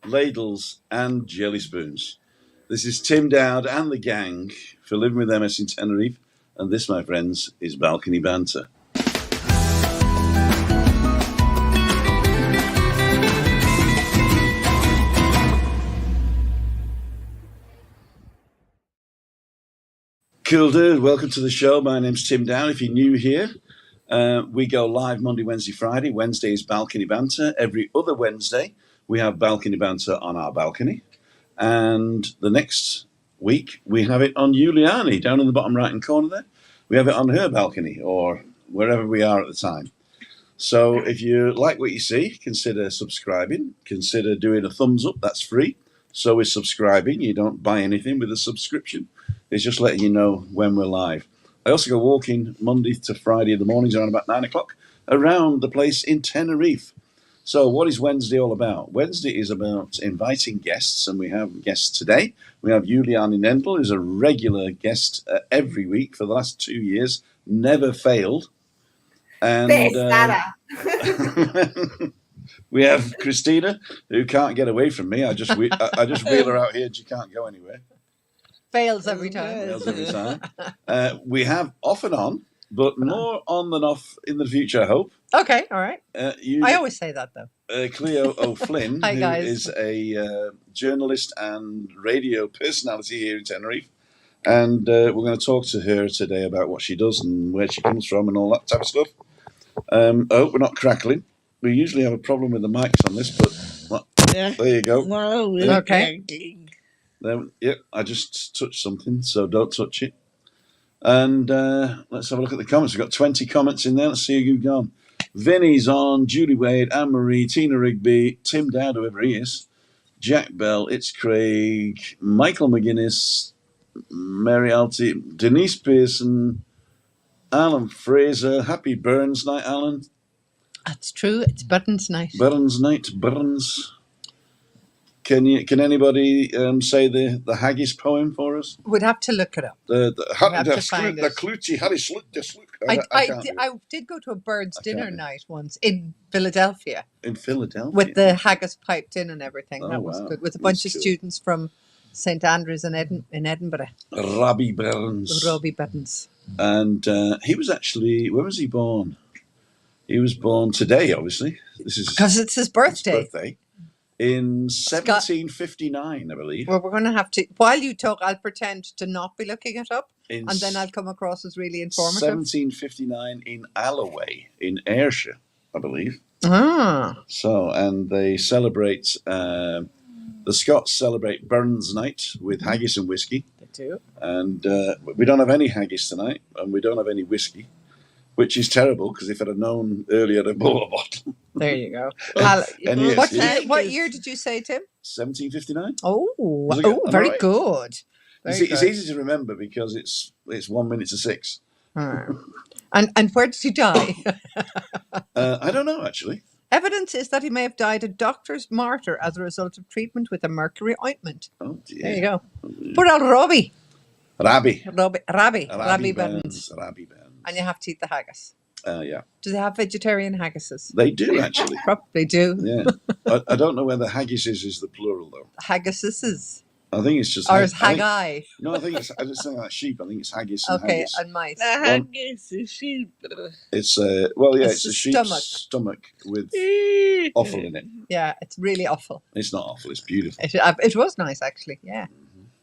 ladles, and jelly spoons. This is Tim Dowd and the gang for Living with MS in Tenerife, and this, my friends, is Balcony Banter. Cool dude, welcome to the show. My name's Tim Dowd. If you're new here, we go live Monday, Wednesday, Friday. Wednesday is Balcony Banter. Every other Wednesday, we have Balcony Banter on our balcony. And the next week, we have it on Juliane, down in the bottom right-hand corner there. We have it on her balcony, or wherever we are at the time. So if you like what you see, consider subscribing. Consider doing a thumbs up. That's free. So is subscribing. You don't buy anything with a subscription. It's just letting you know when we're live. I also go walking Monday to Friday in the mornings around about 9 o'clock around the place in Tenerife. So what is Wednesday all about? Wednesday is about inviting guests, and we have guests today. We have Juliane Nendel, who's a regular guest every week for the last 2 years, never failed. And we have Christina, who can't get away from me. I just wheel her out here and she can't go anywhere. Fails every time. Fails every time. We have off and on, but more on than off in the future, I hope. Okay, all right. I always say that, though. Cleo O'Flynn, Hi, guys. Who is a journalist and radio personality here in Tenerife. And we're going to talk to her today about what she does and where she comes from and all that type of stuff. I hope we're not crackling. We usually have a problem with the mics on this, but there you go. No, okay. Yep, I just touched something, so don't touch it. And let's have a look at the comments. We've got 20 comments in there. Let's see who's gone. Vinny's on, Julie Wade, Anne-Marie, Tina Rigby, Tim Dowd, whoever he is, Jack Bell, It's Craig, Michael McGuinness, Mary Alty, Denise Pearson, Alan Fraser. Happy Burns Night, Alan. That's true. It's Burns Night. Burns Night, Burns. Can anybody say the haggis poem for us? We'd have to look it up. I did go to a bird's dinner night once in Philadelphia. In Philadelphia? With the haggis piped in and everything. Oh, that was wow. good. With a bunch of students from St. Andrews in Edinburgh. Robbie Burns. Robbie Burns. And he was actually, when was he born? He was born today, obviously. Because it's his birthday. In 1759, I believe. Well, we're going to have to, while you talk, I'll pretend to not be looking it up, and then I'll come across as really informative. 1759 in Alloway, in Ayrshire, I believe. Ah. So, and they celebrate, the Scots celebrate Burns Night with haggis and whiskey. They do. And we don't have any haggis tonight, and we don't have any whiskey, which is terrible, because if I'd have known earlier, I'd have bought a bottle. There you go. What year did you say, Tim? 1759. Very good. It's easy to remember because it's 1 minute to 6. And where did he die? I don't know, actually. Evidence is that he may have died a doctor's martyr as a result of treatment with a mercury ointment. Oh, dear. There you go. Put out Robbie. Rabbi Burns. And you have to eat the haggis. Yeah. Do they have vegetarian haggises? They do, actually. Probably do. Yeah. I don't know whether haggis is the plural, though. Haggises. I think it's just... Or is haggai? I just think like sheep. I think it's haggis and okay, haggis. and mice. The haggis is sheep. It's, it's a sheep's stomach with offal in it. Yeah, it's really awful. It's not awful, it's beautiful. It was nice, actually, yeah.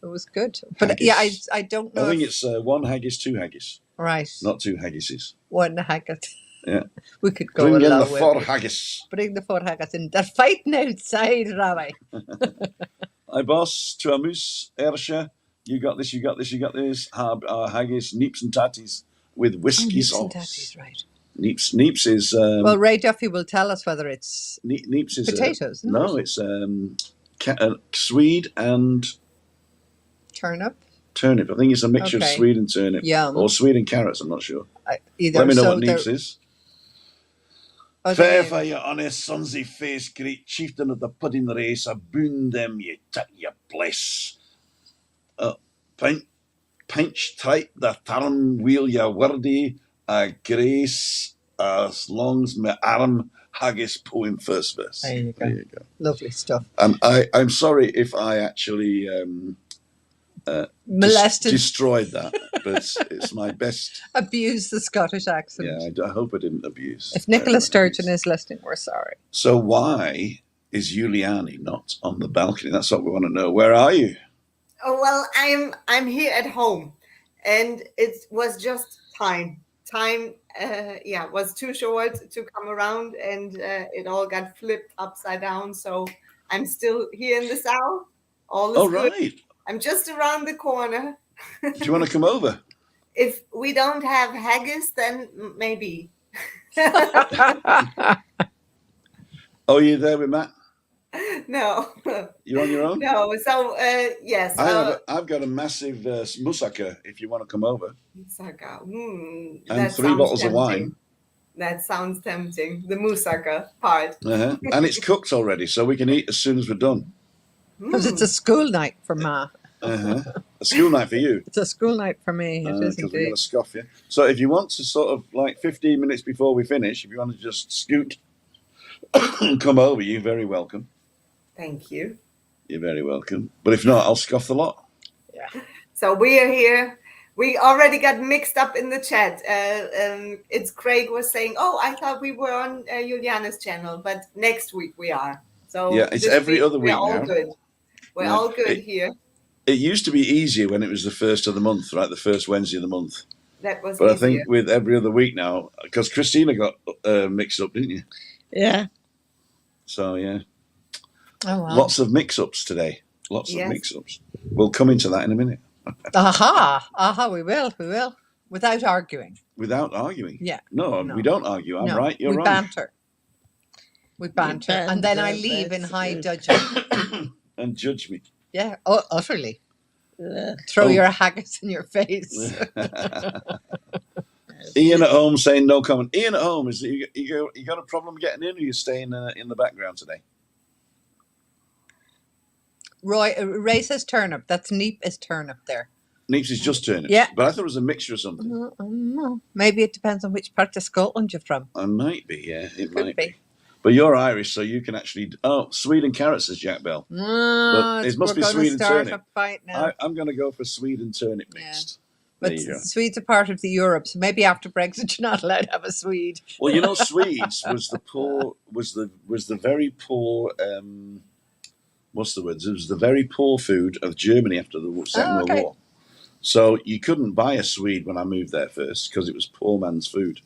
It was good. But haggis. yeah, I don't know. I think it's 1 haggis, 2 haggis. Right. Not 2 haggises. 1 haggis. Yeah. We could go Bring in along the with 4 haggis. Bring the 4 haggis in. They're fighting outside, Rabbi. Hi, boss. Tuamus, Ayrshire. You got this, you got this, you got this. Haggis, neeps and tatties with whiskey sauce. Neeps and tatties, right. Neeps is... well, Ray Duffy will tell us whether it's neeps is potatoes. No, it's swede and... Turnip. I think it's a mixture of swede and turnip. Yum. Or swede and carrots, I'm not sure. Either. Let me know what neeps is. Fair for your honest sonsy face, great chieftain of the pudding race, a boon them ye tit ye bless. Pinch tight the thorn wheel ye wordy, a grace As long as my Adam Haggis poem first verse. There you go. There you go. Lovely stuff. And I'm sorry if I actually Molested. destroyed that, but it's my best. Abuse the Scottish accent. Yeah, I hope I didn't abuse. If Nicola Sturgeon is listening, we're sorry. So why is Juliane not on the balcony? That's what we want to know. Where are you? Oh, well, I'm here at home, and it was just time. Time, was too short to come around, and it all got flipped upside down. So I'm still here in the south. All is good. Right. I'm just around the corner. Do you want to come over? If we don't have haggis, then maybe. Oh, you're there with Matt? No. You're on your own? No. So yes. I've got a massive moussaka if you want to come over. Moussaka. And 3 bottles of wine. That sounds tempting. The moussaka part. Uh-huh. And it's cooked already, so we can eat as soon as we're done. Because it's a school night for Ma. Uh-huh. A school night for you. It's a school night for me. It is Because we're indeed. going to scoff you. So if you want to sort of like 15 minutes before we finish, if you want to just scoot and come over, you're very welcome. Thank you. You're very welcome. But if not, I'll scoff the lot. Yeah. So we are here. We already got mixed up in the chat. It's Craig was saying, "Oh, I thought we were on Juliana's channel, but next week we are." So Yeah, it's every other week we're all now. good. We're all good here. It used to be easier when it was the first of the month, right? The first Wednesday of the month. That was But I easier. think with every other week now, because Christina got mixed up, didn't you? Yeah. So, yeah. Oh, wow. Lots of mix-ups today. Lots of Yes. mix-ups. We'll come into that in a minute. Aha, we will. Without arguing. Without arguing. Yeah. No, No. we don't argue. I'm No, right, you're we wrong. banter. We banter. And then I leave in high dudgeon. And judge me. Yeah, utterly. Throw Oh. your haggis in your face. Ian at home saying no comment. Ian at home, is it, you got a problem getting in, or you staying in the background today? Ray says turnip. That's neep is turnip there. Neeps is just turnips. Yeah. But I thought it was a mixture of something. No. Maybe it depends on which part of Scotland you're from. It might be, yeah. It Could might be. be. But you're Irish, so you can actually... Oh, swede and carrots, says Jack Bell. But it must be we're swede going and to start turnip. a fight now. I'm going to go for swede and turnip mixed. But There you go. Swedes are part of the Europe, so maybe after Brexit you're not allowed to have a Swede. Well, you know, Swedes was the very poor... what's the word? It was the very poor food of Germany after the Second World War. So you couldn't buy a Swede when I moved there first because it was poor man's food.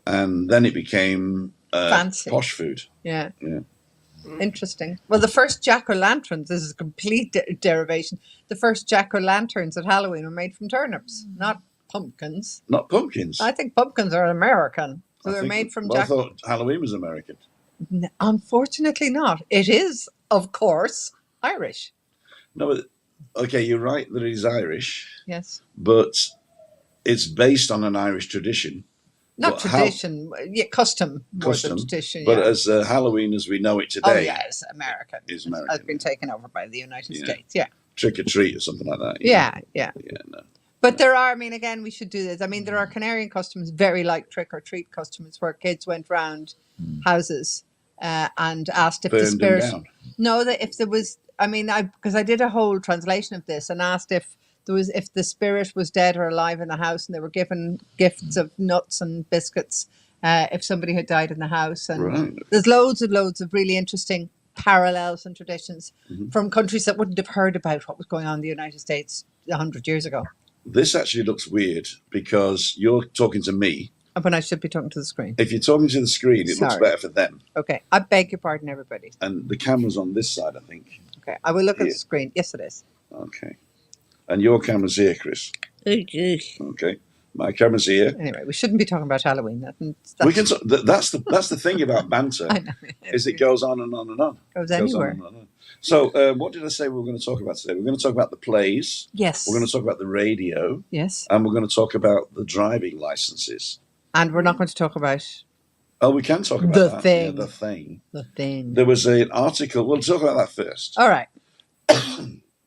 And then it became Fancy. posh food. Yeah. Yeah. Interesting. Well, the first jack-o'-lanterns, this is a complete derivation, the first jack-o'-lanterns at Halloween were made from turnips, not pumpkins. Not pumpkins. I think pumpkins are American. So I they're think- made from well, I thought Halloween was American. Unfortunately not. It is, of course, Irish. No, but okay, you're right that it is Irish, Yes. but it's based on an Irish tradition. Not But tradition, custom more Custom, than tradition. But yeah. as Halloween as we know it Oh, today yeah, it's American. is Has American. been taken over by the United Yeah. States. Yeah. Trick or treat or something like that. Yeah. Yeah, no. But there are, again, we should do this. There are Canarian customs very like trick or treat customs where kids went round houses and asked if the Burned them spirit. down. No, that if there was, because I did a whole translation of this and asked if the spirit was dead or alive in the house, and they were given gifts of nuts and biscuits if somebody had died in the house. And Right. there's loads of really interesting parallels and traditions Mhm. from countries that wouldn't have heard about what was going on in the United States 100 years ago. This actually looks weird because you're talking to me. When I should be talking to the screen. If you're talking to the screen, it looks Sorry. better for them. Okay, I beg your pardon, everybody. And the camera's on this side, I think. Okay, I will look at Yeah. the screen. Yes, it is. Okay. And your camera's here, Chris. Okay. My camera's here. Anyway, we shouldn't be talking about Halloween. We can. That's the thing about banter. I know. Is it goes on and on and on. Goes It goes on anywhere. and on and on. So, what did I say we were going to talk about today? We're going to talk about the plays. Yes. We're going to talk about the radio, Yes. and we're going to talk about the driving licenses. And we're not going to talk about Oh, we can talk about The that. thing. Yeah, the thing. the thing. There was an article. We'll talk about that first. All right.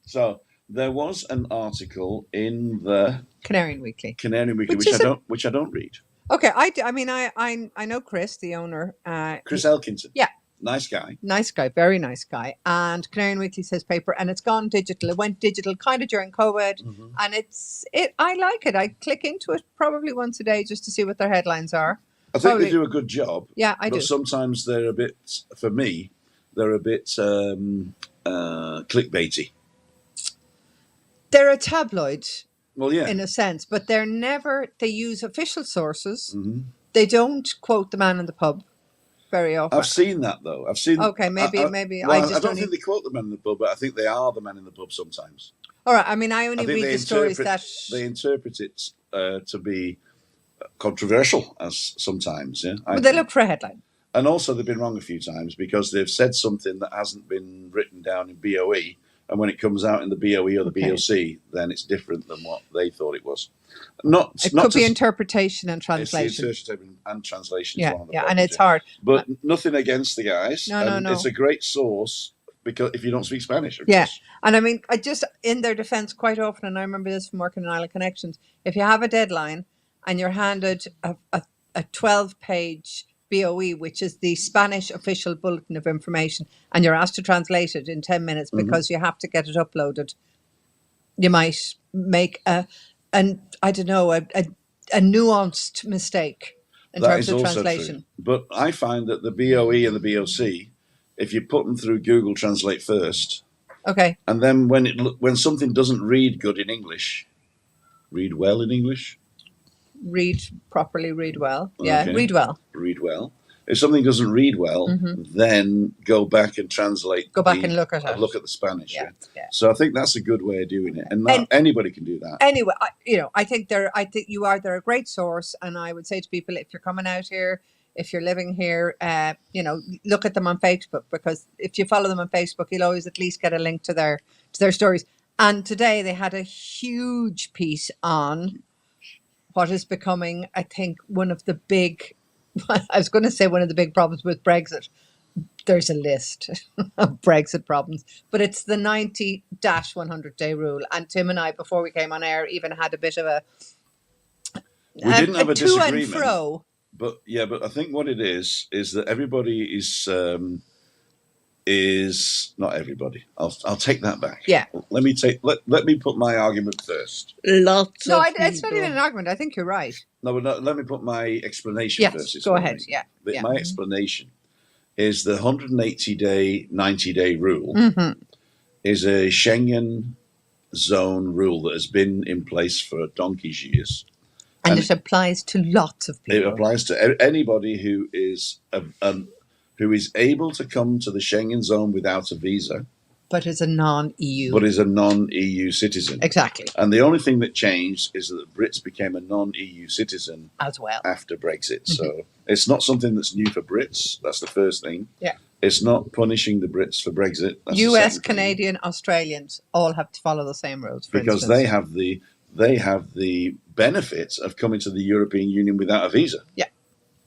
So there was an article in the Canarian Weekly. Canarian Weekly, Which which is I don't read. Okay, I mean, I know Chris, the owner. Chris Elkington. Yeah. Nice guy. Nice guy, very nice guy. And Canarian Weekly says paper, and it's gone digital. It went digital kind of during COVID, and I like it. I click into it probably once a day just to see what their headlines are. I think they do a good job. Yeah, I do. But sometimes they're a bit, for me, they're a bit clickbaity. They're a tabloid. Well, yeah. In a sense, but they use official sources. They don't quote the man in the pub very often. I've seen that though. Okay, maybe I don't think they quote the man in the pub, but I think they are the man in the pub sometimes. All right. I mean, I only read the stories that they interpret it to be controversial as sometimes. Yeah, but they look for a headline. And also, they've been wrong a few times because they've said something that hasn't been written down in BOE. And when it comes out in the BOE or the BOC, then it's different than what they thought it was. It could be interpretation and translation. It's the interpretation and translation. Yeah, and it's hard. But nothing against the guys. No. It's a great source because if you don't speak Spanish. Yeah, and I mean, I just in their defence quite often, and I remember this from working in Island Connections. If you have a deadline and you're handed a 12-page BOE, which is the Spanish official bulletin of information, and you're asked to translate it in 10 minutes because you have to get it uploaded, you might make a nuanced mistake in terms of translation. True. But I find that the BOE and the BOC, if you put them through Google Translate first, okay, and then when something doesn't read good in English, read well in English. Read properly, read well. Yeah, okay. Read well. Read well. If something doesn't read well, then go back and translate. Go back and look at it. Look at the Spanish. Yeah. So I think that's a good way of doing it, and not anybody can do that. Anyway, I think they're a great source, and I would say to people, if you're coming out here, if you're living here, look at them on Facebook, because if you follow them on Facebook, you'll always at least get a link to their stories. And today they had a huge piece on what is becoming, I think, one of the big problems with Brexit. There's a list of Brexit problems, but it's the 90-100-day rule. And Tim and I, before we came on air, even had a bit of we didn't have a disagreement. To and fro. But I think what it is that everybody is not everybody. I'll take that back. Yeah. Let me put my argument first. It's not even an argument. I think you're right. No, let me put my explanation first. Go ahead. Yeah. My explanation is the 180-day, 90-day rule is a Schengen zone rule that has been in place for donkey's years. And it applies to lots of people. It applies to anybody who is able to come to the Schengen zone without a visa. But is a non-EU. But is a non-EU citizen. Exactly. And the only thing that changed is that the Brits became a non-EU citizen as well after Brexit. So it's not something that's new for Brits. That's the first thing. Yeah. It's not punishing the Brits for Brexit. That's US, Canadian, Australians all have to follow the same rules. Because they have the benefit of coming to the European Union without a visa. Yeah.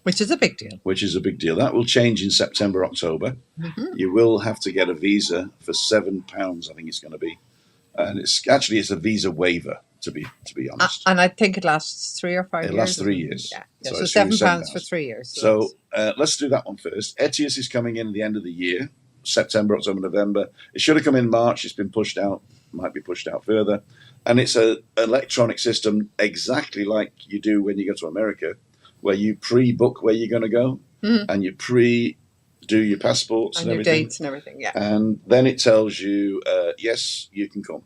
Which is a big deal. That will change in September, October. You will have to get a visa for £7, I think it's going to be. And it's a visa waiver, to be honest. And I think it lasts 3 or 5 years. It lasts 3 years. Yeah. So £7 for 3 years. So let's do that one first. ETIAS is coming in at the end of the year, September, October, November. It should have come in March. It's been pushed out. Might be pushed out further. And it's an electronic system exactly like you do when you go to America, where you pre-book where you're going to go and you do your passports and everything. Your dates and everything, yeah. And then it tells you, yes, you can come.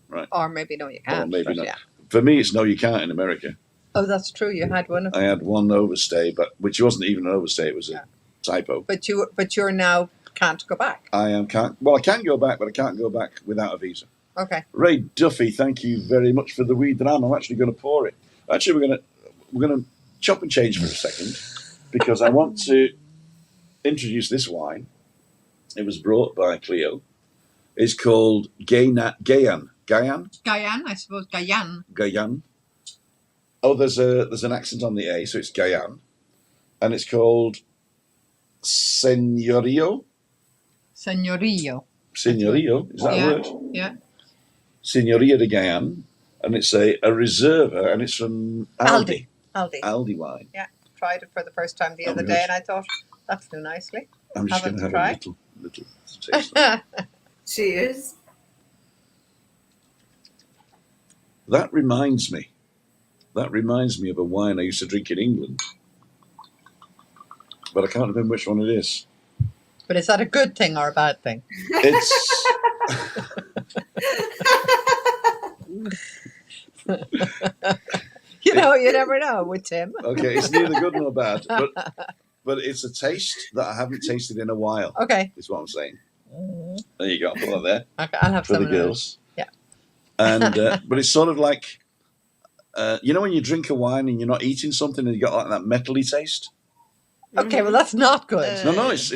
Right. Or maybe no, you can't. Or maybe not. Yeah. For me, it's no, you can't in America. Oh, that's true. You had one of them. I had one overstay, which wasn't even an overstay. It was a typo. But you're now can't go back. I can go back, but I can't go back without a visa. Okay. Ray Duffy, thank you very much for the wee dram. I'm actually going to pour it. Actually, we're going to chop and change for a second because I want to introduce this wine. It was brought by Cleo. It's called Guyane, I suppose. Guyane. Oh, there's an accent on the A, so it's Guyane, and it's called Señorío. Señorío. Is that a word? Yeah. Señoría de Guyane, and it's a reserva, and it's from Aldi. Aldi. Aldi wine. Yeah, tried it for the first time the Oh other my day, gosh. and I thought that's too nicely. I'm just Have going it to have try. a little taste of it. Cheers. That reminds me of a wine I used to drink in England, but I can't remember which one it is. But is that a good thing or a bad thing? It's You know, you never know with Tim. okay. It's neither good nor bad, but it's a taste that I haven't tasted in a while. Okay. Is what I'm saying. There you go. I'll put that there Okay, I'll have for some the in a minute. girls. Yeah. And but it's sort of like you know when you drink a wine and you're not eating something and you got like that metally taste. Okay, well that's not good. No, it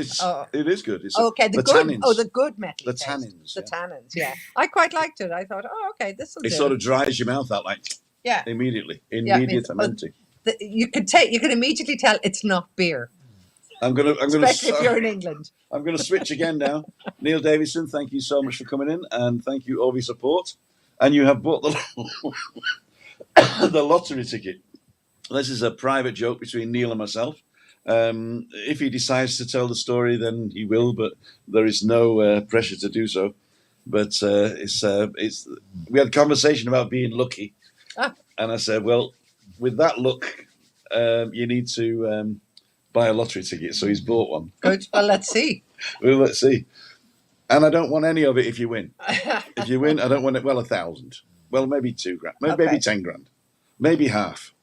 is good. It's Okay, the good. tannins. Oh, the good metal. The taste. tannins. The Yeah. tannins. Yeah, I quite liked it. I thought, oh, okay, this will It do. sort of dries your mouth out like yeah. immediately. Yeah, it means- Immediatamente. You can immediately tell it's not beer, I'm gonna especially if you're in England. I'm gonna switch again now. Neil Davison, thank you so much for coming in, and thank you all for your support. And you have bought the lottery ticket. This is a private joke between Neil and myself. If he decides to tell the story, then he will, but there is no pressure to do so. But we had a conversation about being lucky, and I said, well, with that luck, you need to buy a lottery ticket. So he's bought one. Good. Well, let's see. Well, let's see. And I don't want any of it if you win. If you win, I don't want it. Well, 1,000. Well, maybe 2 grand. Maybe Okay. 10 grand. Maybe half.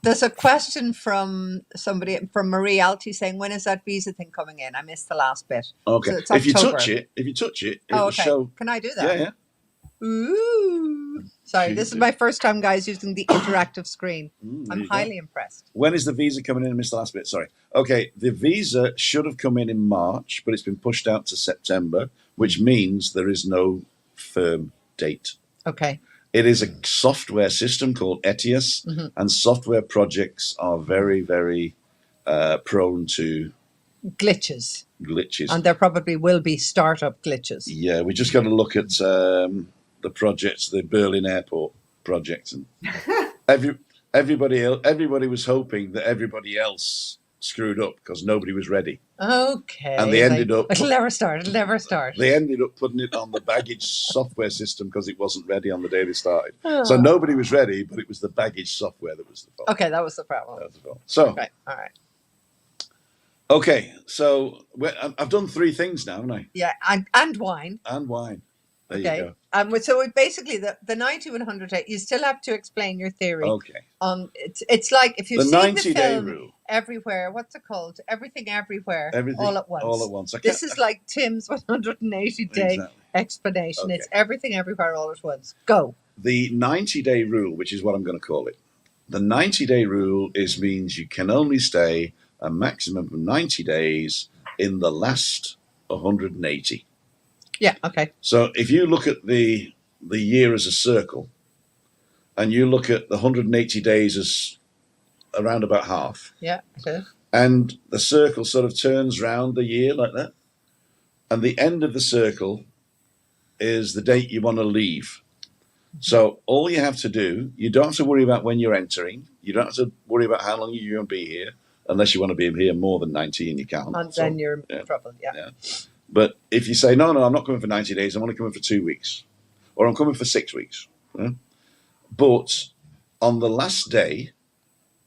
There's a question from somebody, from Marie Alty, saying, when is that visa thing coming in? I missed the last bit. Okay. So it's If you October. touch it, Oh, it'll okay. show. Can I do that? Yeah. Ooh. Sorry, this is my first time, guys, using the interactive screen. There I'm you go. highly impressed. When is the visa coming in? I missed the last bit. Sorry. Okay. The visa should have come in March, but it's been pushed out to September, which means there is no firm date. Okay. It is a software system called ETIAS, and software projects are very, very prone to Glitches. glitches. And there probably will be startup glitches. Yeah, we just got to look at the projects, the Berlin Airport project, and everybody was hoping that everybody else screwed up because nobody was ready. Okay. And they ended up. It'll never start. It'll never start. They ended up putting it on the baggage software system because it wasn't ready on the day they started. Oh. So nobody was ready, but it was the baggage software that was the fault. Okay, that was the problem. That was the fault. So, Right. All right. okay, so I've done 3 things now, haven't I? Yeah, and wine. And wine. There Okay. you go. So basically, the 90 to 100 day, you still have to explain your theory. Okay. It's like if you've The seen the 90-day film rule. Everywhere. What's it called? Everything Everywhere. Everything all at once. All at once. This is like Tim's 180 day Exactly. explanation. Okay. It's everything everywhere all at once. Go. The 90-day rule, which is what I'm going to call it. The 90-day rule means you can only stay a maximum of 90 days in the last 180. Yeah. Okay. So if you look at the year as a circle, and you look at the 180 days as around about half, Yeah. Okay. and the circle sort of turns round the year like that, and the end of the circle is the date you want to leave. So all you have to do, you don't have to worry about when you're entering. You don't have to worry about how long you're going to be here, unless you want to be here more than 90 and you can't. And So, then you're yeah. in trouble. Yeah. Yeah. But if you say, no, I'm not coming for 90 days, I'm only coming for 2 weeks, or I'm coming for 6 weeks. Yeah? But on the last day,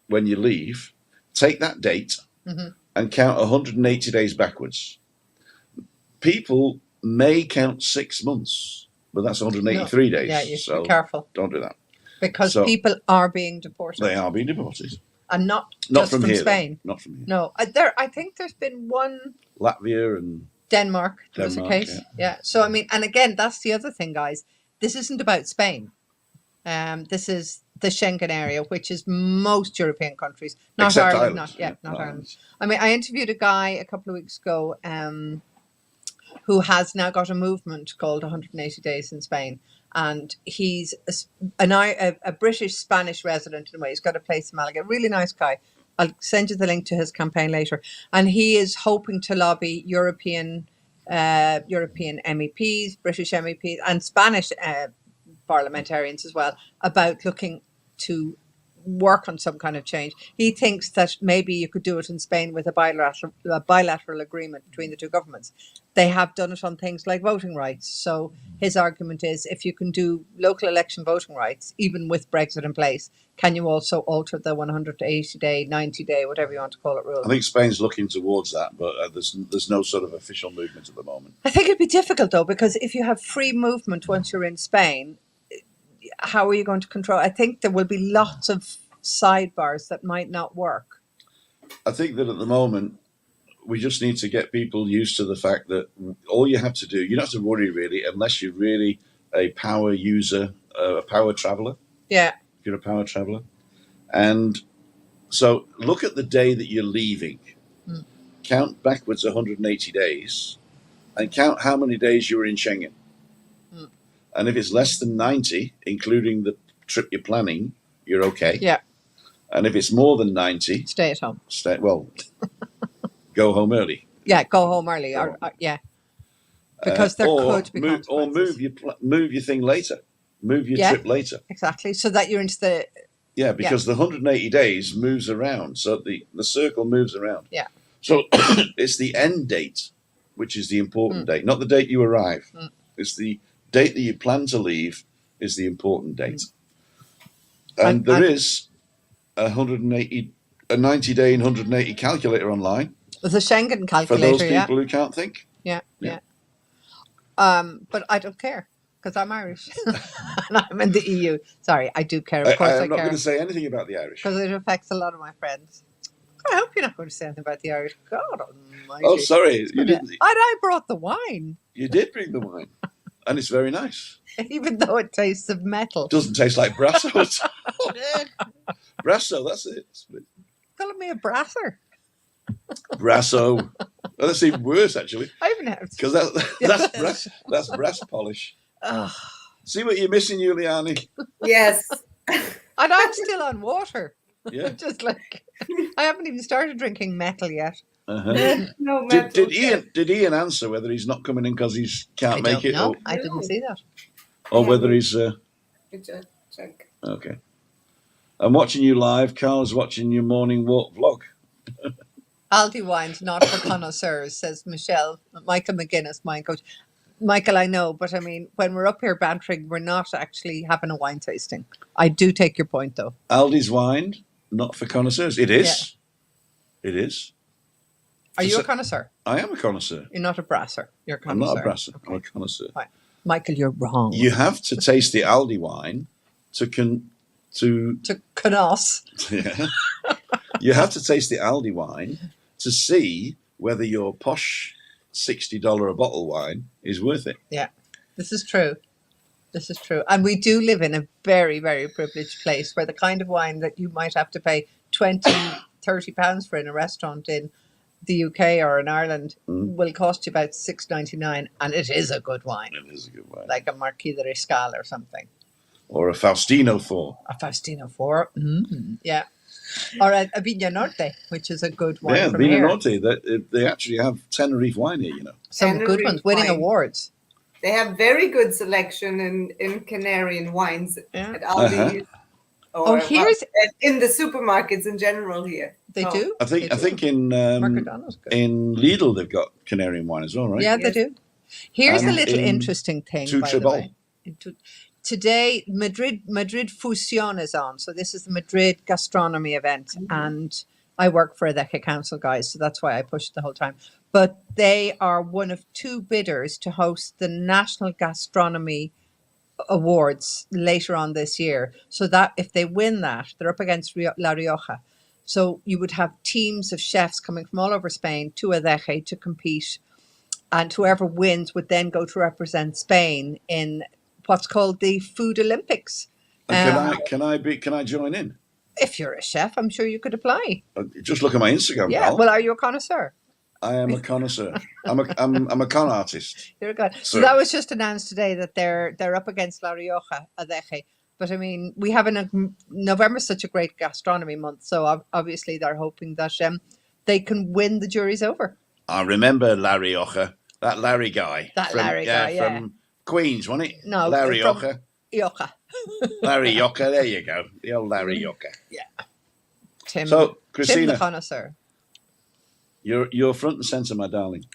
when you leave, take that date and count 180 days backwards. People may count 6 months, but that's 183 days. Yeah, you should so be careful. Don't do that. Because So- people are being deported. They are being deported. And not Not just from from here. though. Spain. Not from here. No. I think there's been one Latvia and Denmark. There was a Denmark, case. Yeah. So, I mean, and again, that's the other thing, guys. This isn't about Spain. This is the Schengen area, which is most European countries. Not except Ireland. Ireland. Not Ireland. I mean, I interviewed a guy a couple of weeks ago who has now got a movement called 180 Days in Spain. And he's a British Spanish resident in a way. He's got a place in Malaga. Really nice guy. I'll send you the link to his campaign later. And he is hoping to lobby European MEPs, British MEPs, and Spanish parliamentarians as well about looking to work on some kind of change. He thinks that maybe you could do it in Spain with a bilateral agreement between the two governments. They have done it on things like voting rights. So his argument is, if you can do local election voting rights, even with Brexit in place, can you also alter the 180-day, 90-day, whatever you want to call it, rule? I think Spain's looking towards that, but there's no sort of official movement at the moment. I think it'd be difficult, though, because if you have free movement once you're in Spain, how are you going to control? I think there will be lots of sidebars that might not work. I think that at the moment, we just need to get people used to the fact that all you have to do, you don't have to worry really, unless you're really a power user, a power traveller. Yeah. If you're a power traveller. And so look at the day that you're leaving. Count backwards 180 days and count how many days you were in Schengen. And if it's less than 90, including the trip you're planning, you're okay. Yeah. And if it's more than 90, Stay at home. Go home early. Yeah, go home early. Yeah. Because there could be consequences. Or move your thing later. Move your trip later. Exactly. So that you're into the... Yeah, because the 180 days moves around. So the circle moves around. Yeah. So it's the end date, which is the important date, not the date you arrive. It's the date that you plan to leave is the important date. And there is a 90-day and 180 calculator online. There's a Schengen calculator, for those people who can't think. Yeah. But I don't care because I'm Irish and I'm in the EU. Sorry, I do care. Of course, I'm not going to say anything about the Irish because it affects a lot of my friends. I hope you're not going to say anything about the Irish. God almighty. Oh, sorry. You didn't. And I brought the wine. You did bring the wine. And it's very nice. Even though it tastes of metal. Doesn't taste like Brasso at all. Brasso, that's it. Calling me a brasser. Brasso. Well, that's even worse, actually. I even have. Because that's brass polish. Ugh. See what you're missing, Juliane? Yes. And I'm still on water. Yeah. Just like, I haven't even started drinking metal yet. No, did Ian answer whether he's not coming in because he can't make it? No, I didn't see that. Or whether he's... check. Okay. I'm watching you live. Carl's watching your morning walk vlog. Aldi wine's not for connoisseurs, says Michael McGuinness, my coach. Michael, I know, but I mean, when we're up here bantering, we're not actually having a wine tasting. I do take your point, though. Aldi's wine, not for connoisseurs. It is. Yeah. It is. Are you a connoisseur? I am a connoisseur. You're not a brasser. You're a connoisseur. I'm not a brasser. Okay. I'm a connoisseur. Right. Michael, you're wrong. You have to taste the Aldi wine to connoisse. Yeah. You have to taste the Aldi wine to see whether your posh $60 a bottle wine is worth it. Yeah, this is true. This is true. And we do live in a very, very privileged place where the kind of wine that you might have to pay 20, 30 pounds for in a restaurant in the UK or in Ireland will cost you about $6.99, and it is a good wine. It is a good wine. Like a Marquis de Riscal or something. Or a Faustino 4. A Faustino 4. Yeah. Or a Vino Norte, which is a good wine from Vino here. Norte. They actually have Tenerife wine here, you know. Some Tenerife good ones, winning wine. awards. They have very good selection in Canarian wines at Aldi. In the supermarkets in general here. They do? I think in Lidl they've got Canarian wine as well, right? Yeah, they do. Here's a little interesting thing, by the way. Today, Madrid Fusión is on. So this is the Madrid gastronomy event. And I work for Adeje Council, guys, so that's why I pushed the whole time. But they are one of two bidders to host the National Gastronomy Awards later on this year. So that if they win that, they're up against La Rioja. So you would have teams of chefs coming from all over Spain to Adeje to compete. And whoever wins would then go to represent Spain in what's called the Food Olympics. Can I join in? If you're a chef, I'm sure you could apply. Just look at my Instagram. Yeah. Pal. Well, are you a connoisseur? I am a connoisseur. I'm a con artist. You're good. So that was just announced today that they're up against La Rioja, Adeje. But I mean, we have November's such a great gastronomy month, so obviously they're hoping that they can win the juries over. I remember La Rioja, that Larry guy. From Queens, wasn't it? No, La Rioja. Larry Yocker, there you go. The old Larry Yocker. Tim. So, Tim the Christina, connoisseur. you're front and centre, my darling.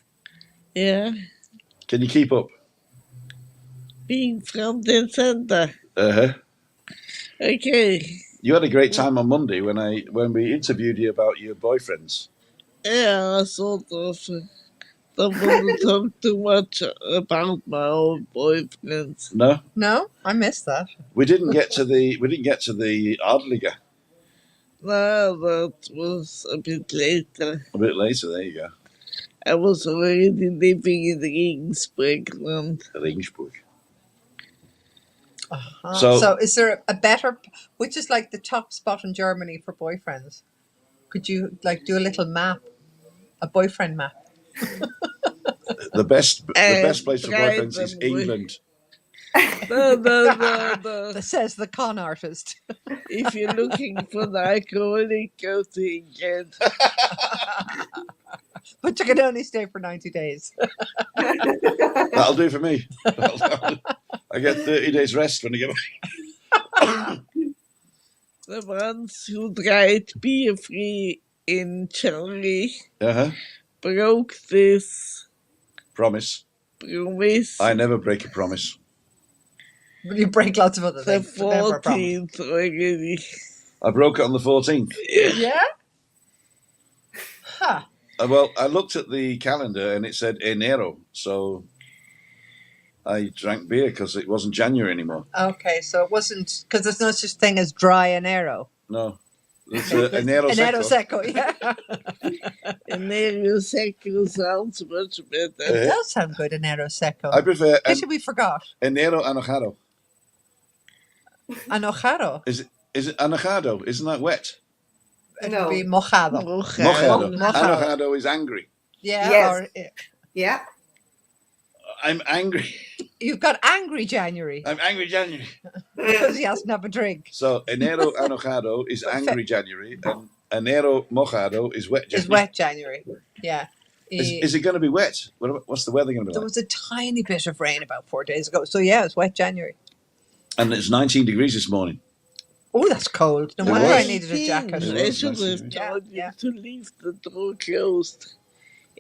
Yeah, Can you keep up? being front and center. Uh-huh. Okay. You had a great time on Monday when we interviewed you about your boyfriends. Yeah, I sort of don't want to talk too much about my old boyfriends. No, No, I missed that. we didn't get to the Adeje No, that was a bit later. a bit later. There you go. I was already living in Regensburg. Regensburg. So, So- is there a better, which is like the top spot in Germany for boyfriends? Could you like do a little map, a boyfriend map? The best place for Right, boyfriends is then we- England. No. That says the con artist. If you're looking for an alcoholic, go to England. But you can only stay for 90 days. That'll do for me. I get 30 days rest when I get back. The ones who tried beer free in January Uh-huh. broke this Promise. promise. I never break a promise. But you break lots of other The things. but never a promise. 14th already. I broke it on the 14th. Yeah? Huh. Well, I looked at the calendar and it said enero, so I drank beer because it wasn't January anymore. Okay, so it wasn't, because there's no such thing as dry enero. No. It's enero Enero seco. seco, yeah. Enero Seco sounds much better. It does sound good, enero seco. I prefer Pity we forgot. enero anojado. Anojado. Is it anojado? Isn't that wet? It No. would be mojado. Mojado. Mojado. Anojado is angry. Yeah. Yes. Or, Yeah. I'm angry. you've got angry January I'm angry January. because he hasn't have a drink. So enero anojado is angry January, and enero mojado is wet January. It's wet January. Yeah. Is it going to be wet? What's the weather going to be There like? was a tiny bit of rain about 4 days ago. So yeah, it's wet January. And it's 19 degrees this morning. Oh, that's cold. No It wonder I was. needed a jacket. It I was should nice, have yeah. told you Yeah. to leave the door closed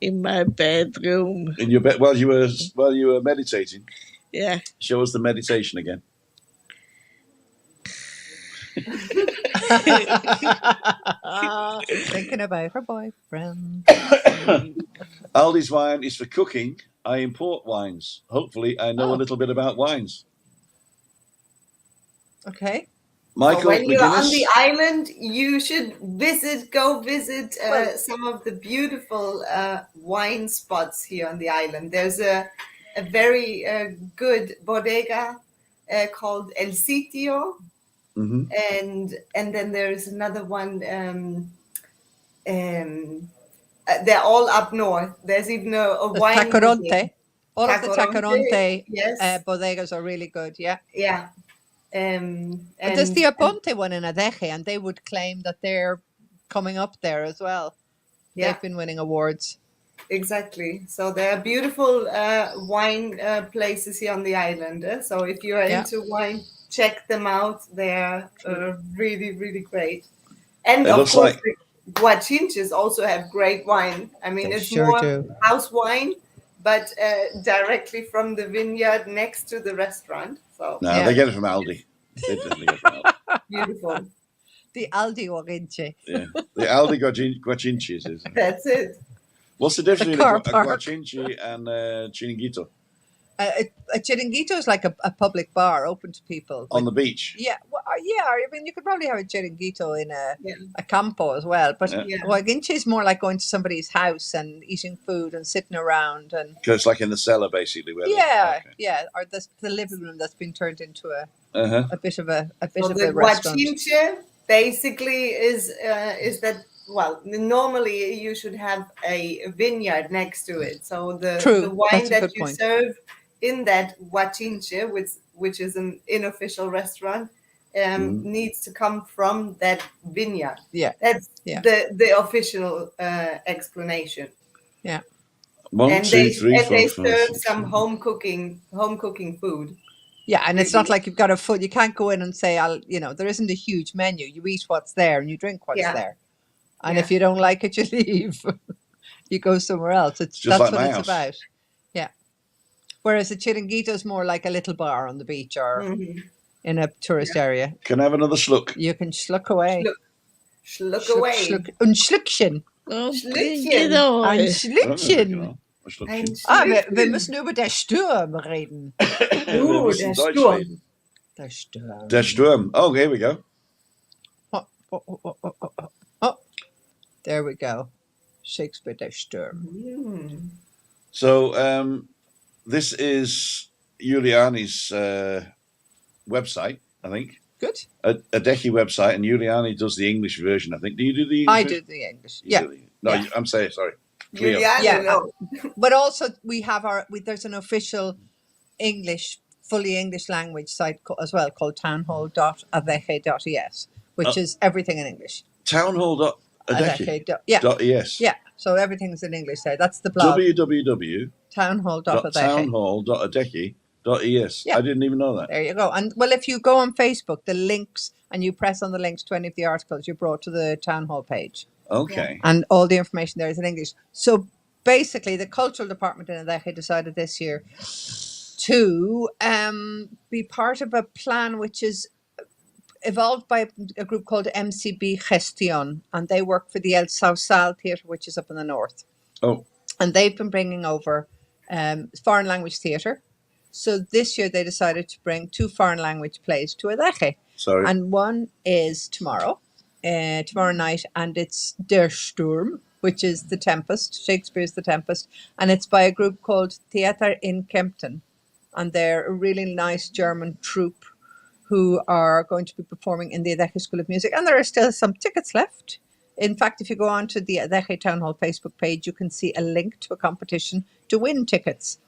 in my bedroom. In your bed while you were meditating. Yeah. Show us the meditation again. Thinking about her boyfriend. Aldi's wine is for cooking. I import wines. Hopefully, I know a Oh. little bit about wines. Okay. Michael So when you're on McGuinness. the island, you should go visit Well- some of the beautiful wine spots here on the island. There's a very good bodega called El Sitio, Mhm. and then there's another one. They're all up north. There's even a The wine. Tacoronte. museum. All of the Tacoronte Yes. bodegas are really good. Yeah. Yeah. And there's the Aponte one in Adeje, and they would claim that they're coming up there as well. Yeah. They've been winning awards. Exactly. So there are beautiful wine places here on the island. So if you are Yeah. into wine, check them out. They're really, really great. And It of looks course, like- the Guachinches also have great wine. I mean, They it's sure more do. house wine, but directly from the vineyard next to the restaurant. So No, Yeah. they get it from Aldi. They definitely get it from Aldi. beautiful. The Aldi Orinche. Yeah. The Aldi Guachinchis is. That's it. What's the difference The between car a park. Guachinchi and Chiringuito? A chiringuito is like a public bar open to people. On the beach? Yeah, well, yeah. I mean, you could probably have a chiringuito in Yeah. a campo as well. But Yeah. Yeah. Guaguinche is more like going to somebody's house and eating food and sitting around and Because it's like in the cellar, basically. Where yeah, Okay. yeah. Or the living room that's been turned into Uh-huh. a bit of a So the restaurant. guachinche basically is that, well, normally you should have a vineyard next to it. So the True, wine that's a that good you point. serve in that guachinche, which is an unofficial restaurant, needs to come from that vineyard. Yeah. That's Yeah. the official explanation. One, and two, they three, and they four, five, serve six, some seven. home cooking food. Yeah, and it's not like you've got a foot. You can't go in and say, there isn't a huge menu. You eat what's there and you drink what's Yeah. there. And Yeah. if you don't like it, you leave. You go somewhere else. just That's like what my it's house. about. Yeah. Whereas a chiringuito is more like a little bar on the beach or Mhm. in a tourist area. Can I have another schluck? You can schluck away. Schluck away. Schluck. Und Schluckchen. Oh, Schlückchen. genau. Ein Ja, Schlückchen. genau. Ein Schluckchen. Ein Wir Schlückchen. müssen über der Sturm reden. Wir müssen der Deutsch Sturm. reden. Der Sturm. Der Sturm. Oh, here we go. Oh. There we go. Shakespeare, der Sturm. Mm. So this is Juliane's website, I think. Good. Adeje website, and Juliane does the English version, I think. Do you do the English I version? do the English. You Yeah. do the- No, Yeah. I'm saying, sorry. Cleo. Juliane, Yeah. no. But also we have there's an official English, fully English language site as well called townhall.adeje.es, which is everything in English. Townhall.adeje.es. Yeah. Yeah. So everything's in English there. That's the blog. www.townhall.adeje.es. Townhall.adeje. Yeah. I didn't even know that. There you go. And well, if you go on Facebook, the links, and you press on the links to any of the articles, you're brought to the town hall page. Okay. And all the information there is in English. So basically, the cultural department in Adeje decided this year to be part of a plan which is evolved by a group called MCB Gestión, and they work for the El Sausal Theatre, which is up in the north. Oh. And they've been bringing over foreign language theatre. So this year they decided to bring 2 foreign language plays to Adeje. Sorry. And one is tomorrow night, and it's Der Sturm, which is The Tempest, Shakespeare's The Tempest, and it's by a group called Theater in Kempten, and they're a really nice German troupe who are going to be performing in the Adeje School of Music, and there are still some tickets left. In fact, if you go on to the Adeje Town Hall Facebook page, you can see a link to a competition to win tickets.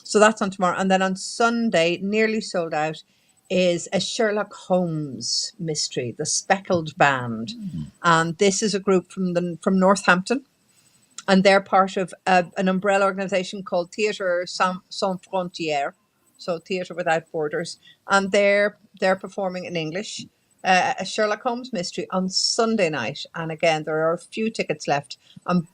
So that's on tomorrow. And then on Sunday, nearly sold out, is a Sherlock Holmes mystery, The Speckled Band. And this is a group from Northampton. And they're part of an umbrella organisation called Theatre Sans Frontières, so Theatre Without Borders. And they're performing in English, a Sherlock Holmes mystery on Sunday night. And again, there are a few tickets left. And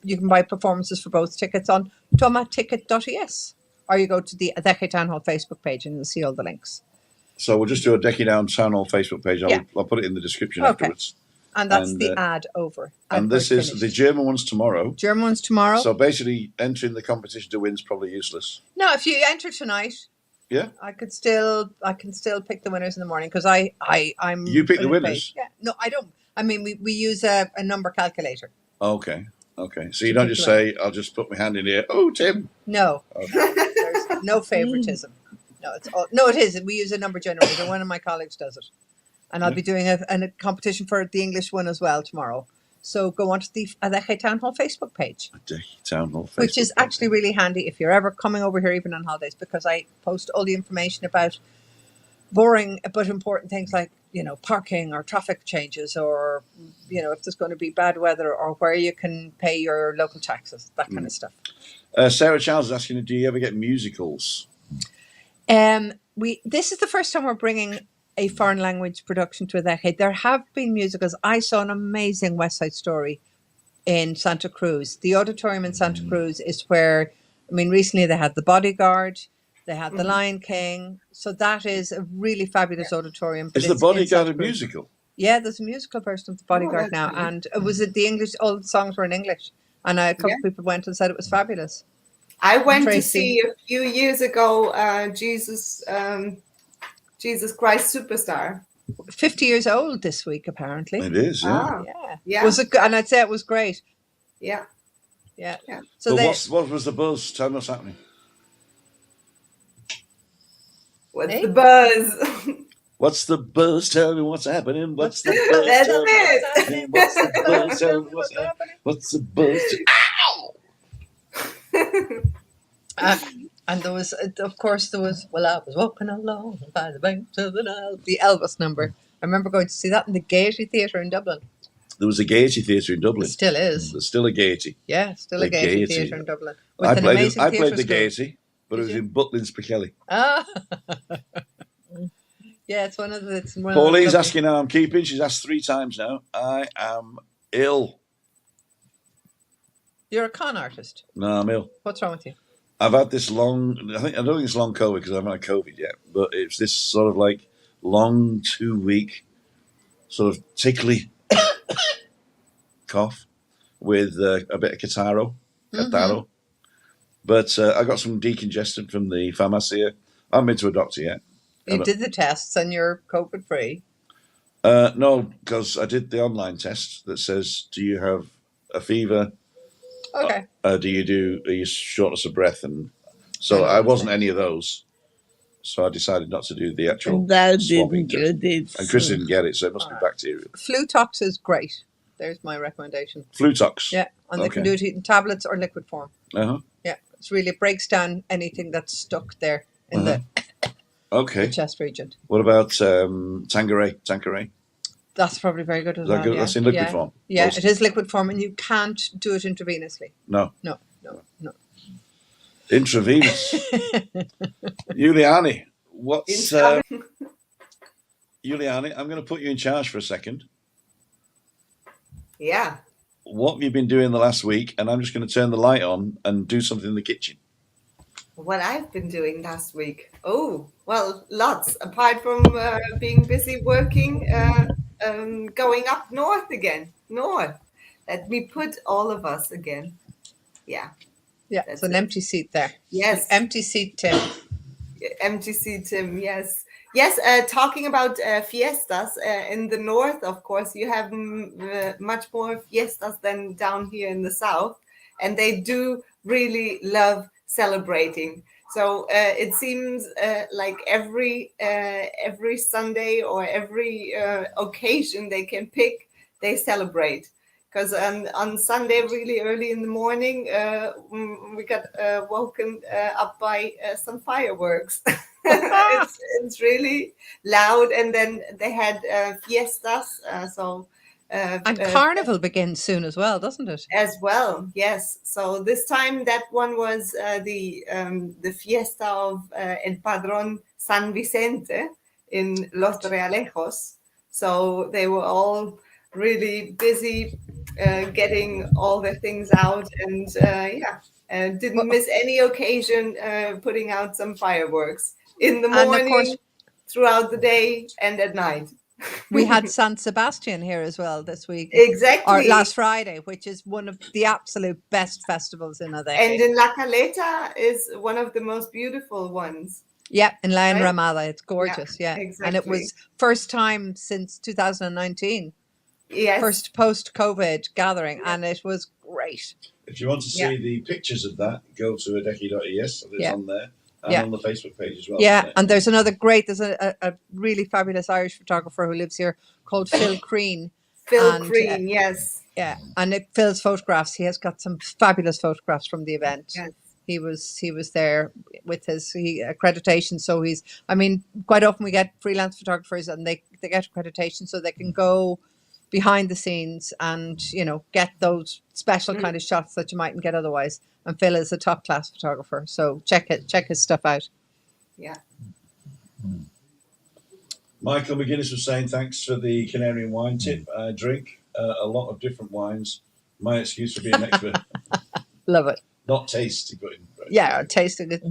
you can buy performances for both tickets on tomaticket.es. Or you go to the Adeje Town Hall Facebook page and you'll see all the links. So we'll just do a Adeje Town Hall Facebook page. I'll put it in the description afterwards. And that's the ad over. And this is the German one's tomorrow. German one's tomorrow. So basically, entering the competition to win is probably useless. No, if you enter tonight, yeah, I can still pick the winners in the morning because I'm. You pick the winners? Yeah, no, I don't. I mean, we use a number calculator. Okay. So you don't just say, "I'll just put my hand in here." Oh, Tim. No, okay. There's no favoritism. No, it is. We use a number generator. One of my colleagues does it. And I'll be doing a competition for the English one as well tomorrow. So go on to the Adeje Town Hall Facebook page. Adeje Town Hall Facebook which is actually really handy if you're ever coming over here, even on holidays, because I post all the information about boring but important things like, parking or traffic changes or, if there's going to be bad weather or where you can pay your local taxes, that kind of stuff. Sarah Charles is asking, do you ever get musicals? This is the first time we're bringing a foreign language production to Adeje. There have been musicals. I saw an amazing West Side Story in Santa Cruz. The auditorium in Santa Cruz is where, recently they had The Bodyguard, they had The Lion King. So that is a really fabulous auditorium. Is The Bodyguard a musical? Yeah, there's a musical version of The Bodyguard now. Great. And it was the English, all the songs were in English. And a couple of people went and said it was fabulous. I went to see a few years ago Jesus Christ Superstar. 50 years old this week, apparently. It is, yeah. Yeah. Was it good? And I'd say it was great. Yeah. So what was the buzz? Tell me what's happening. What's the buzz? What's the buzz? Tell me what's happening. What's the buzz? That's Tell me it. what's happening. What's the buzz? Tell me what's happening. What's the buzz? Ow! And there was, well, I was walking along by the banks of the Nile, the Elvis number. I remember going to see that in the Gaiety Theatre in Dublin. There was a Gaiety Theatre in Dublin. It still is. There's still a Gaiety. Yeah, still a Gaiety Theatre in Dublin. I played the Gaiety, but it was you? in Butlins, Pickelly. Ah, yeah, it's one of the. It's one of the Pauline's lovely- asking how I'm keeping. She's asked 3 times now. I am ill. You're a con artist. No, I'm ill. What's wrong with you? I've had this long. I don't think it's long COVID because I haven't had COVID yet. But it's this sort of like long 2-week sort of tickly cough with a bit of catarrh. But I got some decongestant from the pharmacia. I haven't been to a doctor yet. You did the tests and you're COVID free. No, because I did the online test that says, "Do you have a fever? Okay. Are you shortness of breath?" And so I wasn't any of those. So I decided not to do the actual And I swabbing didn't test. get it. And Chris didn't get it, so it must be bacterial. Flutox is great. There's my recommendation. Flutox. Yeah, and they can do it in tablets or liquid form. Uh-huh. Yeah, it's really it breaks down anything that's stuck there in the Okay. chest region. What about Tanqueray? That's probably very good as Is that well. good? Yeah. That's in liquid form. Yeah, Most- it is liquid form, and you can't do it intravenously. No. No. Intravenous. Juliane, what's Juliane? I'm going to put you in charge for a second. Yeah. What have you been doing the last week? And I'm just going to turn the light on and do something in the kitchen. What I've been doing last week. Oh, well, lots. Apart from being busy working, going up north again. North. Let me put all of us again. Yeah. Yeah, That's it's an it. empty seat there. Yes. Empty seat, Tim. MTC Tim, yes. Yes, talking about fiestas in the north, of course, you have much more fiestas than down here in the south, and they do really love celebrating. So it seems like every Sunday or every occasion they can pick, they celebrate. Because on Sunday, really early in the morning, we got woken up by some fireworks. it's really loud, and then they had fiestas. And Carnival begins soon as well, doesn't it? As well, yes. So this time that one was the fiesta of El Padrón San Vicente in Los Realejos. So they were all really busy getting all the things out, and didn't miss any occasion putting out some fireworks in the morning, And of course, throughout the day, and at night. we had San Sebastian here as well this week. Exactly. Or last Friday, which is one of the absolute best festivals in Adeje. And in La Caleta is one of the most beautiful ones. Yeah, in La Right? Enramada. It's gorgeous. Yeah. And it exactly. was first time since 2019. Yes. First post-COVID gathering, and it was great. If you want to see the pictures of that, go to adeje.es. It's on there. And on the Facebook page as well. Yeah, and there's a really fabulous Irish photographer who lives here called Phil Crean. Phil Crean, yes. Yeah, and Phil's photographs. He has got some fabulous photographs from the event. Yes. He was there with his accreditation. So quite often we get freelance photographers and they get accreditation so they can go behind the scenes and, get those special kind of shots that you mightn't get otherwise. And Phil is a top class photographer. So check his stuff out. Yeah. Michael McGuinness was saying thanks for the Canarian wine tip. I drink a lot of different wines. My excuse for being an expert. Love it. Not tasty, but tasting it.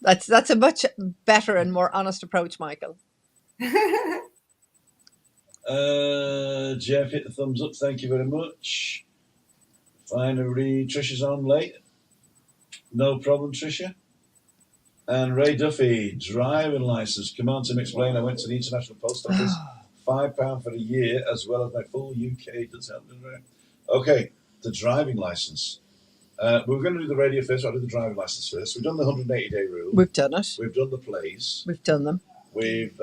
That's a much better and more honest approach, Michael. Jeff hit the thumbs up. Thank you very much. Finally, Trisha's on late. No problem, Trisha. And Ray Duffy, driving license. Come on, Tim, explain. I went to the International Post Office. £5 for a year, as well as my full UK. Okay, the driving license. We're going to do the radio first. I'll do the driving license first. We've done the 180-day rule. We've done it. We've done the plays. We've done them. We've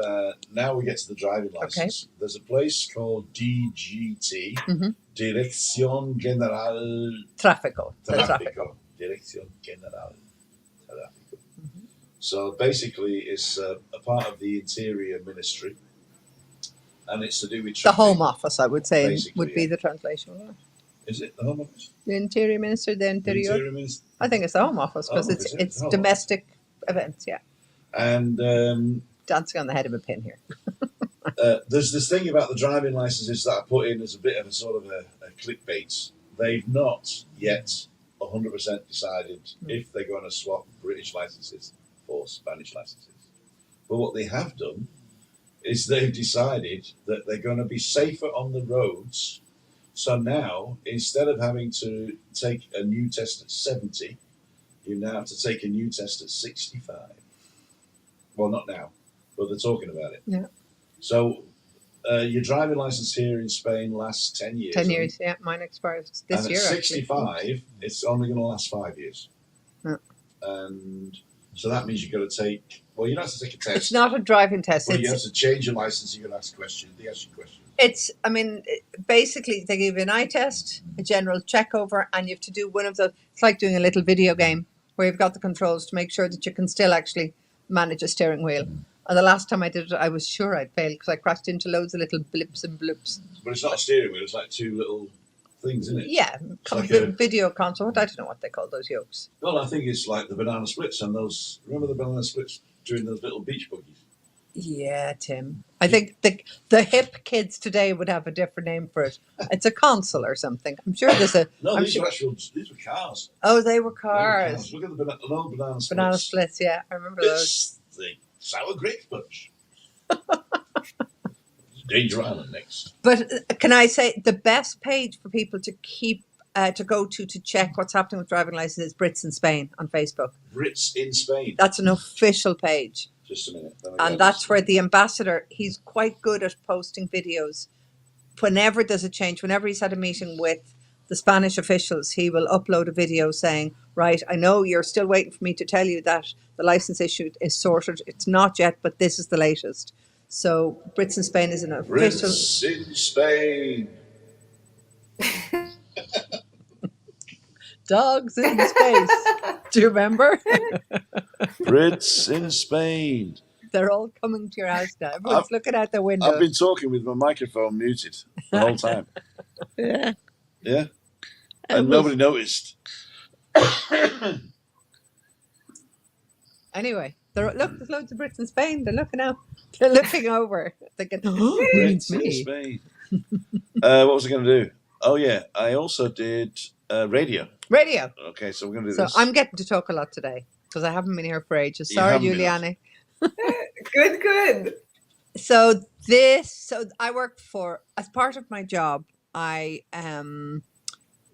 now we get to the driving license. Okay. There's a place called DGT, Dirección General Tráfico. Dirección General Tráfico. So basically, it's a part of the Interior Ministry, and it's to do with traffic. The Home Office, I would say, would be the translation. Is it the Home Office? The Interior Minister, the Interior. The Interior Minister. I think it's the Home Office because it's domestic Events, yeah. And Dancing on the head of a pin here. there's this thing about the driving licenses that I put in as a bit of a sort of a clickbait. They've not yet 100% decided if they're going to swap British licenses for Spanish licenses. But what they have done is they've decided that they're going to be safer on the roads. So now, instead of having to take a new test at 70, you now have to take a new test at 65. Well, not now, but they're talking about it. Yeah. So your driving license here in Spain lasts 10 years. 10 years, yeah. Mine expires this and year, at actually. 65, it's only going to last 5 years. Yeah. And so that means you've got to take, well, you don't have to take a test. It's not a driving test. Well, you have to change your license, you're going to ask questions. They ask you questions. It's, I mean, basically they give you an eye test, a general check over, and you have to do one of the, it's like doing a little video game where you've got the controls to make sure that you can still actually manage a steering wheel. And the last time I did it, I was sure I'd failed because I crashed into loads of little blips and bloops. But it's not a steering wheel, it's like two little things, isn't it? Yeah, like a video console. I don't know what they call those yokes. Well, I think it's like the banana splits and those, remember the banana splits doing those little beach buggies? Yeah, Tim. I think the hip kids today would have a different name for it. It's a console or something. I'm sure there's a... No, I'm these sure, were actual, these were cars. oh, they were They were cars. Look at the old banana splits. Banana splits, yeah. I remember those. It's the sour grape bunch. Danger Island next. But can I say the best page for people to keep to go to check what's happening with driving licenses is Brits in Spain on Facebook. Brits in Spain. That's an official page. Just a minute. And that's where the ambassador, he's quite good at posting videos. Whenever there's a change, whenever he's had a meeting with the Spanish officials, he will upload a video saying, right, I know you're still waiting for me to tell you that the license issue is sorted. It's not yet, but this is the latest. So Brits in Spain is an official... Brits in Spain. Dogs in space. Do you remember? Brits in Spain. They're all coming to your house now. Everyone's looking out the window. I've been talking with my microphone muted the whole time. Yeah. Yeah? And nobody noticed. Anyway, look, there's loads of Brits in Spain. They're looking out. They're looking over. Thinking, oh, it's Brits in me. Spain. What was I going to do? Oh, yeah. I also did radio. Radio. Okay, so we're going to do So this. I'm getting to talk a lot today because I haven't been here for ages. You Sorry, haven't been Juliane. Good. So I work for, as part of my job, I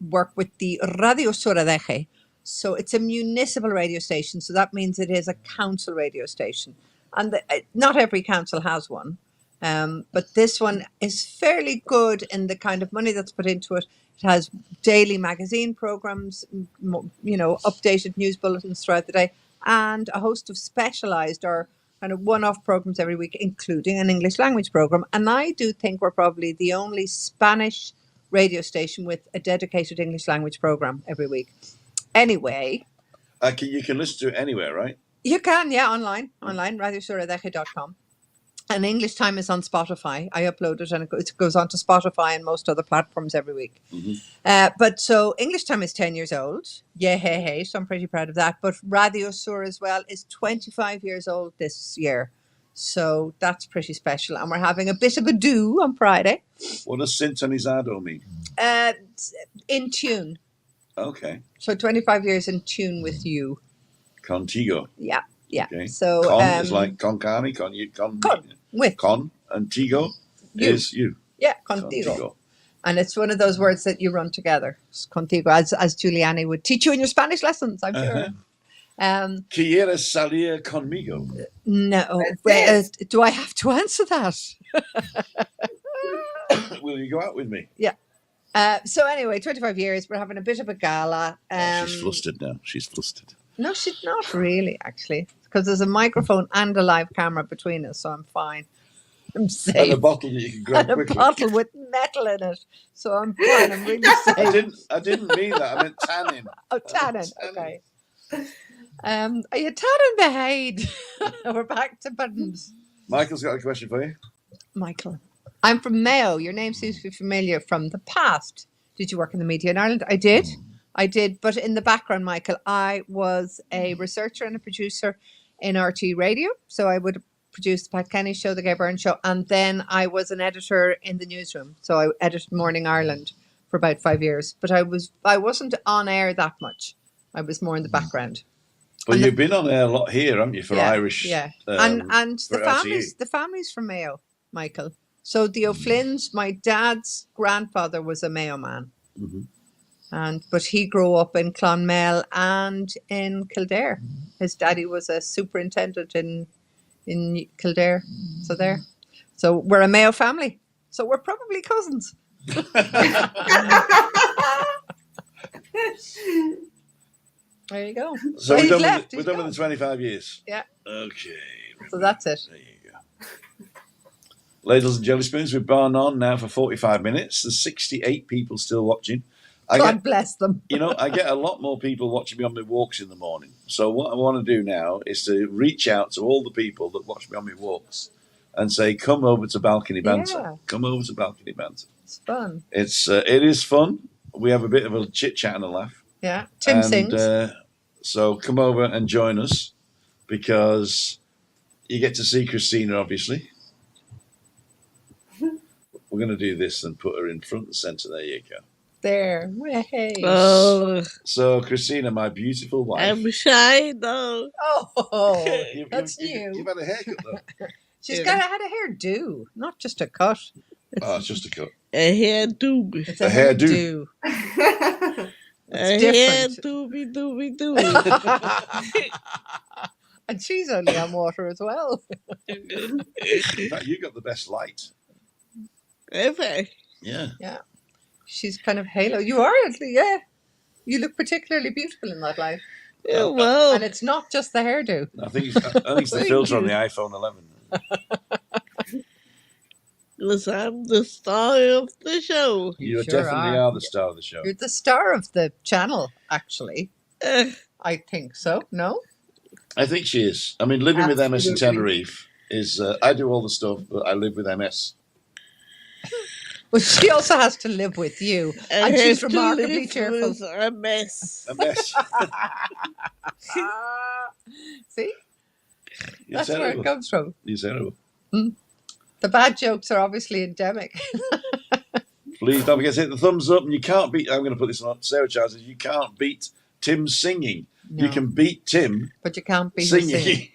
work with the Radio Sur Adeje. So it's a municipal radio station. So that means it is a council radio station. And not every council has one. But this one is fairly good in the kind of money that's put into it. It has daily magazine programs, updated news bulletins throughout the day, and a host of specialized or kind of one-off programs every week, including an English language program. And I do think we're probably the only Spanish radio station with a dedicated English language program every week. Anyway. You can listen to it anywhere, right? You can, yeah, online, radiosuradeje.com. And English Time is on Spotify. I upload it and it goes on to Spotify and most other platforms every week. Mm-hmm. But so English Time is 10 years old. Yeah, hey. So I'm pretty proud of that. But Radio Sur as well is 25 years old this year. So that's pretty special. And we're having a bit of a do on Friday. What does sintonizado mean? In tune. Okay. So 25 years in tune with you. Contigo. Yeah. Okay. So con is like con carne, con with con, and tigo is you. Yeah, contigo. And it's one of those words that you run together. Contigo, as Juliane would teach you in your Spanish lessons, I'm sure. ¿Quieres salir conmigo? No. Do I have to answer that? Will you go out with me? Yeah. So anyway, 25 years, we're having a bit of a gala. She's flustered now. She's flustered. No, she's not really, actually. Because there's a microphone and a live camera between us, so I'm fine. I'm safe. And a bottle that you can grab and quickly. a bottle with metal in it. So I'm fine. I'm really safe. I didn't mean that. I meant tannin. Oh, tannin. Okay. Are you tannin the head? We're back to buttons. Michael's got a question for you. Michael. I'm from Mayo. Your name seems to be familiar from the past. Did you work in the media in Ireland? I did. But in the background, Michael, I was a researcher and a producer in RT Radio. So I would produce the Pat Kenny Show, the Gay Byrne Show, and then I was an editor in the newsroom. So I edited Morning Ireland for about 5 years, but I wasn't on air that much. I was more in the background. But you've been on air a lot here, haven't you, for Irish? Yeah, and the families from Mayo, Michael. So the O'Flynn's, my dad's grandfather was a Mayo man, but he grew up in Clonmel and in Kildare. His daddy was a superintendent in Kildare. So there. So we're a Mayo family. So we're probably cousins. There you go. So we're done with gone. the 25 years. Yeah. Okay. So that's it. There you go. Ladles and jelly spoons, we've gone on now for 45 minutes. There's 68 people still watching. God bless them. I get a lot more people watching me on my walks in the morning. So what I want to do now is to reach out to all the people that watch me on my walks and say, come over to Balcony Banter. Yeah. Come over to Balcony Banter. It's fun. It is fun. We have a bit of a chit-chat and a laugh. Yeah. Tim sings. So come over and join us because you get to see Christina, obviously. We're going to do this and put her in front and centre. There you go. There. Hey. Oh, So, Christina, my beautiful wife. I'm shy though. Oh, that's new. You've had a haircut, though. She's had a hairdo, not just a cut. It's just a cut. A hairdo. It's a hairdo. A different. hairdo. And she's only on water as well. In fact, you got the best light. Okay. Yeah. Yeah. She's kind of halo. You are, yeah. You look particularly beautiful in that light. Yeah, well. And it's not just the hairdo. I think it's the filter on the iPhone 11. Because I'm the star of the show. You sure definitely are the star of the show. You're the star of the channel, actually. I think so. No? I think she is. I mean, living with MS in Absolutely. Tenerife is, I do all the stuff, but I live with MS. Well, she also has to live with you. And she's remarkably cheerful. A mess. A mess. See? You're That's where terrible. it comes from. You're terrible. The bad jokes are obviously endemic. Please don't forget to hit the thumbs up. And you can't beat, I'm going to put this on Sarah Charles, you can't beat Tim singing. No. You can beat Tim But you can't be singing.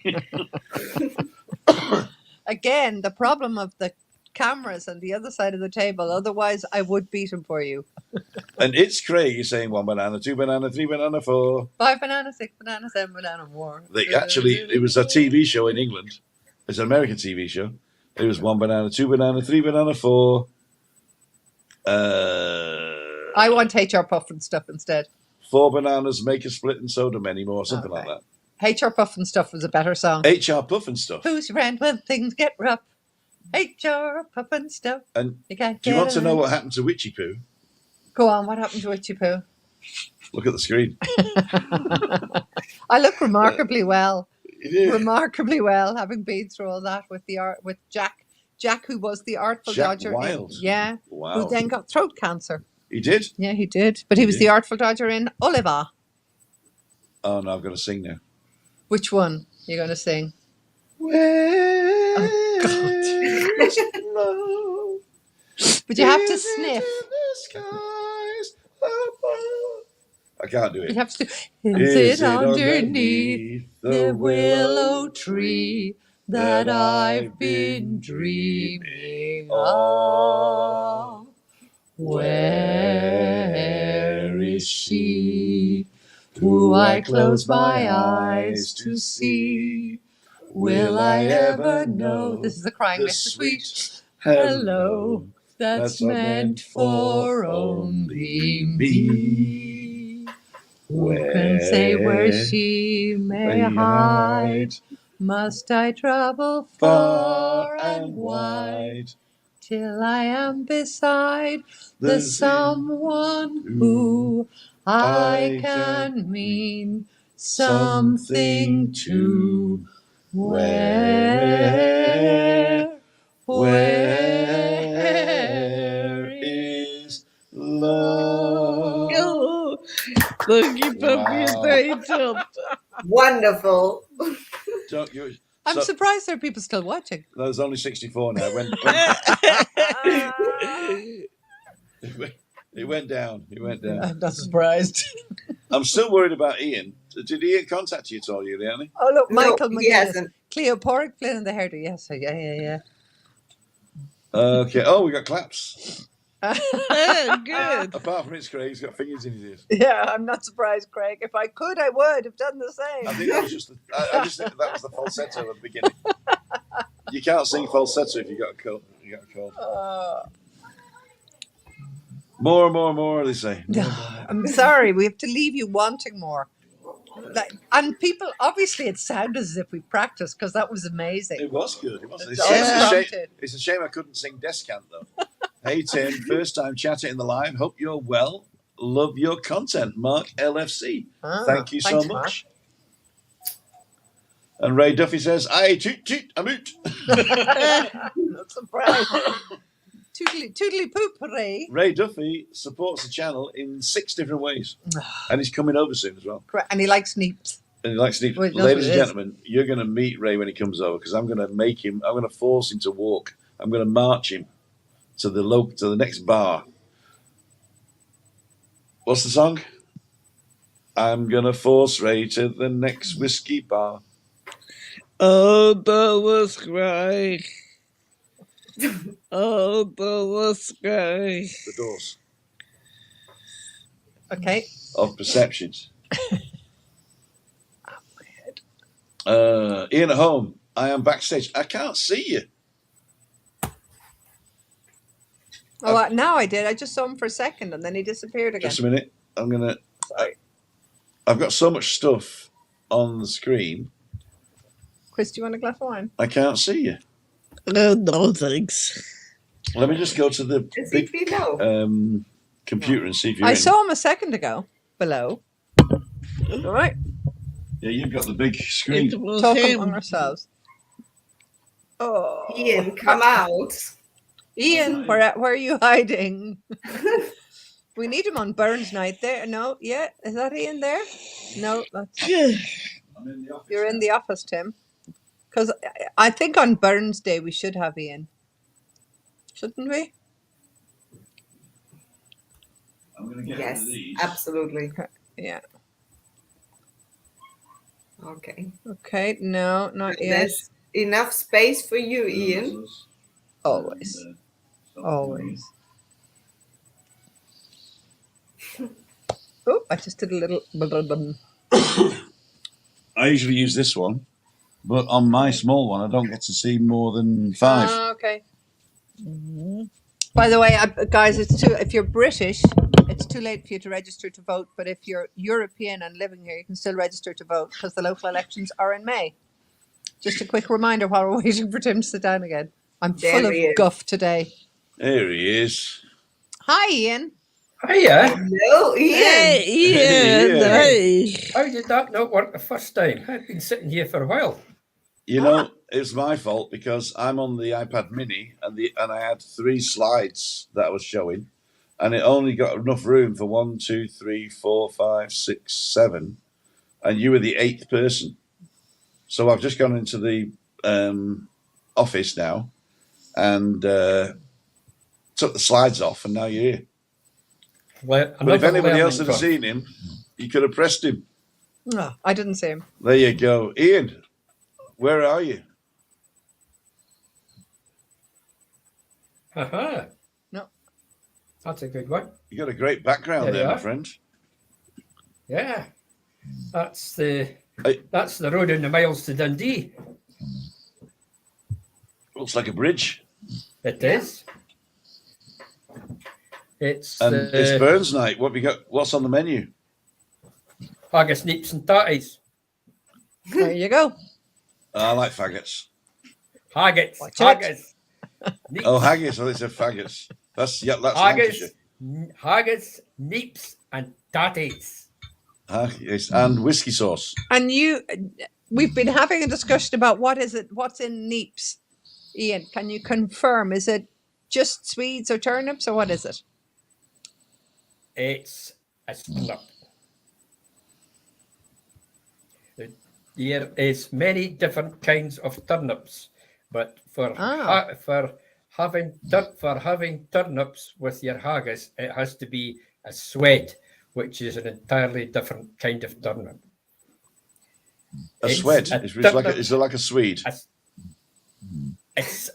Again, the problem of the cameras on the other side of the table. Otherwise, I would beat him for you. And it's Craig saying 1 banana, 2 banana, 3 banana, 4. 5 bananas, 6 bananas, 7 banana more. Actually, it was a TV show in England. It's an American TV show. It was 1 banana, 2 banana, 3 banana, 4. I want HR Puff and stuff instead. 4 bananas, make a split and soda many more, something like that. HR Puff and stuff was a better song. HR Puff and stuff. Who's your friend when things get rough? HR Puff and stuff. And You can't do you get want to know away. what happened to Witchy Poo? Go on, what happened to Witchy Poo? Look at the screen. I look remarkably well. You do. Remarkably well, having been through all that with Jack, who was the Artful Jack Dodger. Wilde. Yeah. Wow. Who then got throat cancer. He did? Yeah, he did. But he was did. the Artful Dodger in Oliver. Oh, no, I've got to sing now. Which one you're going to sing? Where is love? But you have to Is it sniff. in the skies above? I can't do You it. have to. Is it underneath the willow tree that I've been dreaming of? Where is she? Do I close my eyes to see? Will I ever know? This is the crying the Mr. Sweet. hello That's meant for only me. Who can say where she may hide? Must I travel far and wide till I am beside the someone who I can mean something to? Where is love? Oh, look, you put me Wow. straight up. Wonderful. Don't you? I'm So, surprised there are people still watching. there's only 64 now. It went down. It went down. I'm not surprised. I'm still worried about Ian. Did Ian contact you at all, Juliane? Oh, look, No, Michael he McGuinness. hasn't. Cleoporic Flynn and the hairdo. Yes, yeah. Okay. Oh, we got claps. Good. Apart from it's Craig, he's got fingers in his ears. Yeah, I'm not surprised, Craig. If I could, I would have done the I same. think that was just. I just think that was the falsetto at the beginning. You can't sing falsetto if you got a cold. More. They say. I'm sorry, we have to leave you wanting more. And people, obviously, it sounded as if we practiced because that was amazing. It was good. It was. It's It's a shame I couldn't sing Descant though. Hey Tim, first time chatting in the live. Hope you're well. Love your content, Mark LFC. Thank you so thanks, much. And Ray Duffy says, "Aye, toot, I'm out." Not surprised. Toodly poop, Ray. Ray Duffy supports the channel in 6 different ways, and he's coming over soon as well. And he likes Neeps. And he likes to. Well, Ladies and gentlemen, you're going to meet Ray when he comes over because I'm going to make him. I'm going to force him to walk. I'm going to march him to the next bar. What's the song? I'm going to force Ray to the next whiskey bar. Oh, the was cry. Oh, the was cry. The Doors Okay. of Perceptions. Ian at home. I am backstage. I can't see you. Oh, now I did. I just saw him for a second and then he disappeared again. Just a minute. I've got so much stuff on the screen. Chris, do you want a glass of wine? I can't see you. No, thanks. Let me just go to the Is he big below? computer and see if you're I in. saw him a second ago. Below. All right. Yeah, you've got the big screen. It was Talk him. among ourselves. Oh, Ian, come out. Ian, where are you hiding? We need him on Burns night there. No, yeah, is that Ian there? No, that's I'm in the office. you're in the office, Tim. Because I think on Burns Day we should have Ian, shouldn't we? I'm going to get Yes, rid of these. absolutely. Yeah. Okay. Okay. No, not yet. There's enough space for you, Ian. Always. Always. Oh, I just did a little. I usually use this one, but on my small one, I don't get to see more than 5. Okay. By the way, guys, if you're British, it's too late for you to register to vote. But if you're European and living here, you can still register to vote because the local elections are in May. Just a quick reminder while we're waiting for Tim to sit down again. I'm There full he of is. guff today. There he is. Hi, Ian. Hiya. Hello, Ian. Hey, Ian. Yeah. Hey. How did that not work the first time? I've been sitting here for a while. You know, it's my fault because I'm on the iPad Mini and I had 3 slides that I was showing, and it only got enough room for 1, 2, 3, 4, 5, 6, 7, and you were the 8th person. So I've just gone into the office now and took the slides off, and now you're here. But if anybody else had seen him, you could have pressed him. No, I didn't see him. There you go. Ian, where are you? Aha. No. That's a good one. You got a great background There there, you my are. friend. Yeah. That's the Hey. that's the road in the miles to Dundee. Looks like a bridge. It is. It's And it's Burns night. What have we got? What's on the menu? haggis, neeps and tatties. There you go. I like faggots. Haggis. Watch it. Haggis. Neeps, Oh, haggis. Oh, it's a faggots. That's haggis, Lancashire. haggis, neeps and tatties. Haggis and whiskey sauce. And we've been having a discussion about what's in neeps. Ian, can you confirm? Is it just Swedes or turnips, or what is it? It's a scallop. there is many different kinds of turnips, but for Ah. for having turnips with your haggis, it has to be a swede, which is an entirely different kind of turnip. A It's swed. a It's turnip. like a Swede. It's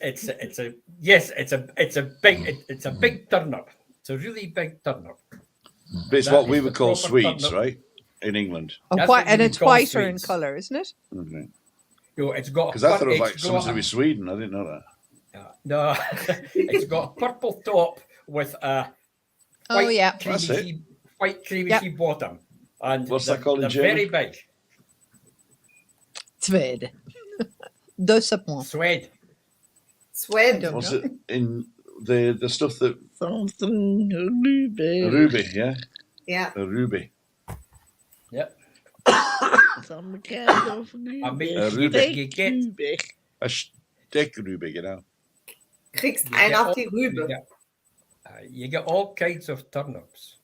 a yes. It's a big turnip. It's a really big turnip. But it's That what we is would the call proper Swedes, turnip. right? In England. That's what And we it's would call whiter in Swedes. colour, isn't it? Okay. You know, it's got Because I thought it was it's like something to do got with Sweden. I didn't know that. no, it's got a purple top with a Oh white yeah. That's it. creamishy bottom, and What's that called in they're German? very big. Zwed. 2 points. Swede. Swed. Don't What's know. it in the stuff that Something Ruby. ruby? Yeah, Yeah. a ruby. Yep. Some kind of I mean, Ruby. you get Ruby. A stick ruby, you know. Kriegst you einen get auf all, die Rübe. you get all kinds of turnips.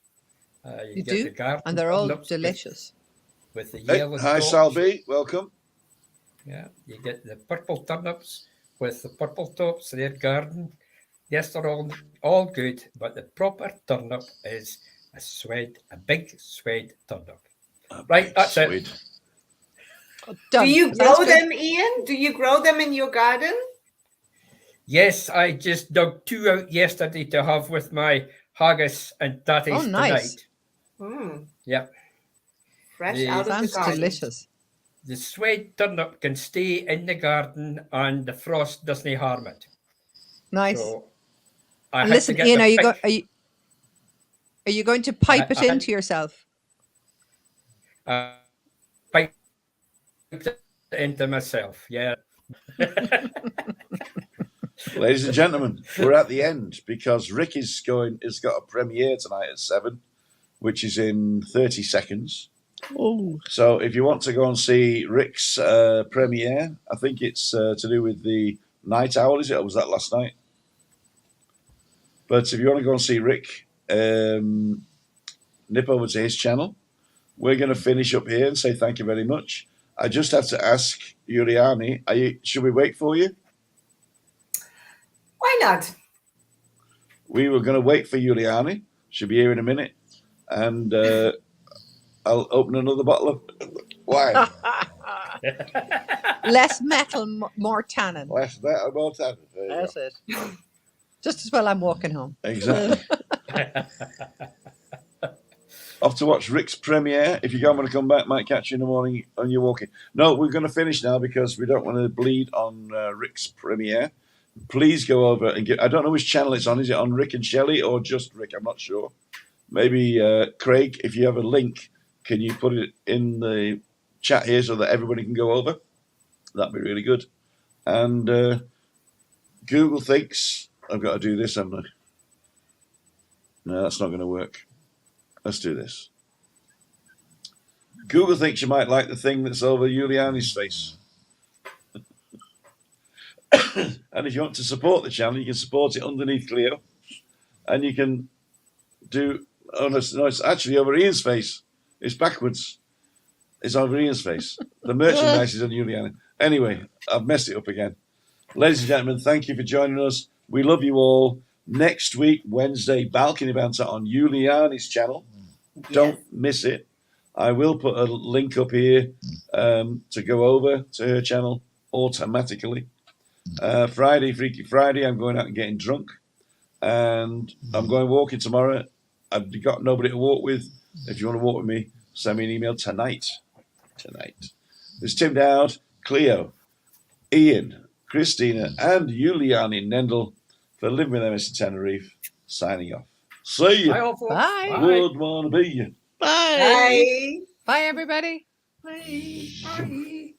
You get the do, garden and they're all turnips delicious. with the Hey, yellow hi, tops. Salvi. Welcome. Yeah, you get the purple turnips with the purple tops. Their garden. Yes, they're all good, but the proper turnip is a big swede turnip. Right, that's it. Swede. Done. Do you Sounds grow good. them, Ian? Do you grow them in your garden? Yes, I just dug 2 out yesterday to have with my haggis and tatties Oh, nice. tonight. Mm, Yep. fresh The- out of the Sounds garden. delicious. The swede turnip can stay in the garden and the frost doesn't harm it. Nice. So I And had listen, to get Ian, the are you going to pipe it I had- into yourself? piped it into myself. Yeah. Ladies and gentlemen, we're at the end because Rick has got a premiere tonight at 7, which is in 30 seconds. Oh, So if you want to go and see Rick's premiere, I think it's to do with the Night Owl, is it? Or was that last night? But if you want to go and see Rick, nip over to his channel. We're going to finish up here and say thank you very much. I just have to ask Juliane, should we wait for you? Why not? We were going to wait for Juliane. She'll be here in a minute. And I'll open another bottle of wine. Less metal, more tannin. Less that, more time. There you That's go. it. Just as well I'm walking home. Exactly. Off to watch Rick's premiere. If you don't want to come back, might catch you in the morning when you're walking. No, we're going to finish now because we don't want to bleed on Rick's premiere. Please go over and get. I don't know which channel it's on. Is it on Rick and Shelley or just Rick? I'm not sure. Maybe Craig, if you have a link, can you put it in the chat here so that everybody can go over? That'd be really good. And Google thinks I've got to do this, haven't I? No, that's not going to work. Let's do this. Google thinks you might like the thing that's over Juliane's face. And if you want to support the channel, you can support it underneath Cleo. And you can do... Oh, no, it's actually over Ian's face. It's backwards. It's over Ian's face. The merchandise is on Juliane. Anyway, I've messed it up again. Ladies and gentlemen, thank you for joining us. We love you all. Next week, Wednesday, Balcony Banter on Juliane's channel. Don't miss it. I will put a link up here to go over to her channel automatically. Friday, Freaky Friday, I'm going out and getting drunk. And I'm going walking tomorrow. I've got nobody to walk with. If you want to walk with me, send me an email tonight. There's Tim Dowd, Cleo, Ian, Christina, and Juliane Nendel for Living with MS in Tenerife, signing off. See you. Bye, all folks. Bye. Would want to be you. bye. Bye. Bye, everybody. Bye. Bye.